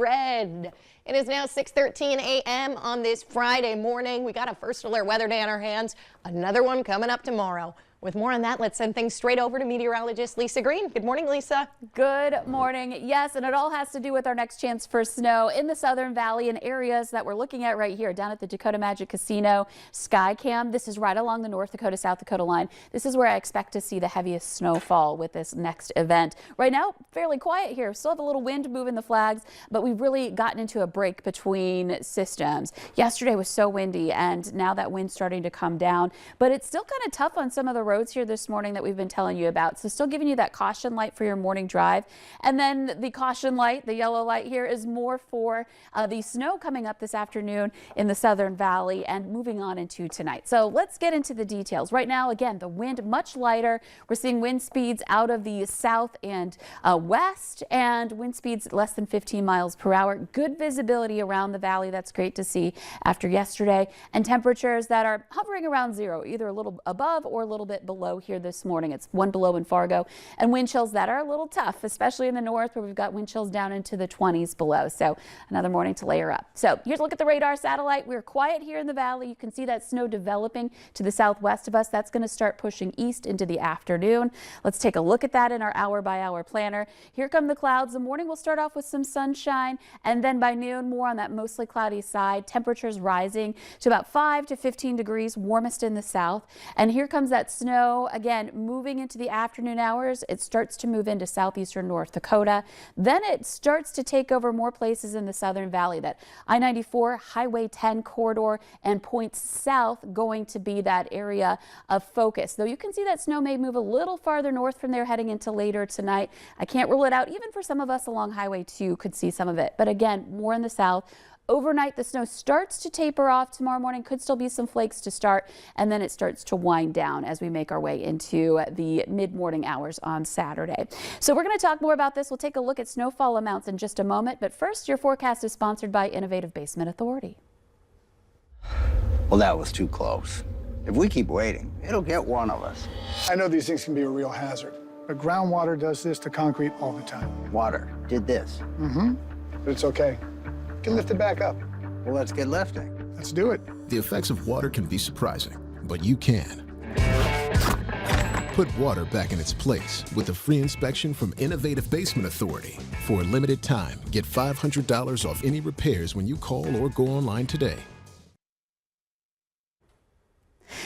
red. It is now 6:13 a.m. on this Friday morning. We got a first alert weather day on our hands. Another one coming up tomorrow. With more on that, let's send things straight over to meteorologist Lisa Green. Good morning, Lisa. Good morning. Yes, and it all has to do with our next chance for snow in the Southern Valley and areas that we're looking at right here down at the Dakota Magic Casino Skycam. This is right along the North Dakota, South Dakota line. This is where I expect to see the heaviest snowfall with this next event. Right now, fairly quiet here. Still have a little wind moving the flags, but we've really gotten into a break between systems. Yesterday was so windy, and now that wind's starting to come down, but it's still kind of tough on some of the roads here this morning that we've been telling you about. So still giving you that caution light for your morning drive. And then the caution light, the yellow light here, is more for the snow coming up this afternoon in the Southern Valley and moving on into tonight. So let's get into the details. Right now, again, the wind much lighter. We're seeing wind speeds out of the south and west, and wind speeds less than 15 miles per hour. Good visibility around the valley. That's great to see after yesterday. And temperatures that are hovering around zero, either a little above or a little bit below here this morning. It's 1 below in Fargo, and wind chills that are a little tough, especially in the north where we've got wind chills down into the 20s below. So another morning to layer up. So here's a look at the radar satellite. We're quiet here in the valley. You can see that snow developing to the southwest of us. That's going to start pushing east into the afternoon. Let's take a look at that in our hour by hour planner. Here come the clouds. The morning will start off with some sunshine, and then by noon more on that mostly cloudy side. Temperatures rising to about 5 to 15 degrees, warmest in the south. And here comes that snow again moving into the afternoon hours. It starts to move into southeastern North Dakota. Then it starts to take over more places in the Southern Valley. That I-94 Highway 10 corridor and points south going to be that area of focus. Though you can see that snow may move a little farther north from there heading into later tonight. I can't rule it out. Even for some of us along Highway 2 could see some of it. But again, more in the south. Overnight, the snow starts to taper off tomorrow morning. Could still be some flakes to start, and then it starts to wind down as we make our way into the mid-morning hours on Saturday. So we're going to talk more about this. We'll take a look at snowfall amounts in just a moment. But first, your forecast is sponsored by Innovative Basement Authority. Well, that was too close. If we keep waiting, it'll get one of us. I know these things can be a real hazard, but groundwater does this to concrete all the time. Water did this. But it's okay. You can lift it back up. Well, let's get lifting. Let's do it. The effects of water can be surprising, but you can. Put water back in its place with a free inspection from Innovative Basement Authority. For a limited time, get $500 off any repairs when you call or go online today.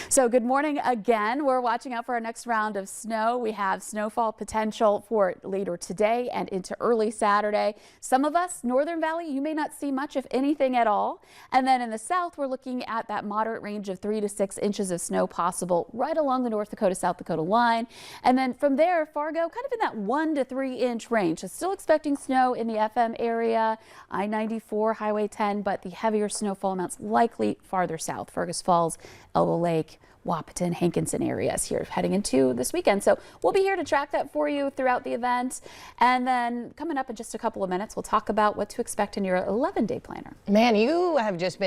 So good morning again. We're watching out for our next round of snow. We have snowfall potential for later today and into early Saturday. Some of us, Northern Valley, you may not see much, if anything at all. And then in the south, we're looking at that moderate range of 3 to 6 inches of snow possible right along the North Dakota, South Dakota line. And then from there, Fargo, kind of in that 1 to 3 inch range. So still expecting snow in the FM area, I-94, Highway 10, but the heavier snowfall amounts likely farther south, Fergus Falls, Elbow Lake, Wahpeton, Hankinson areas here heading into this weekend. So we'll be here to track that for you throughout the event. And then coming up in just a couple of minutes, we'll talk about what to expect in your 11-day planner. Man, you have just been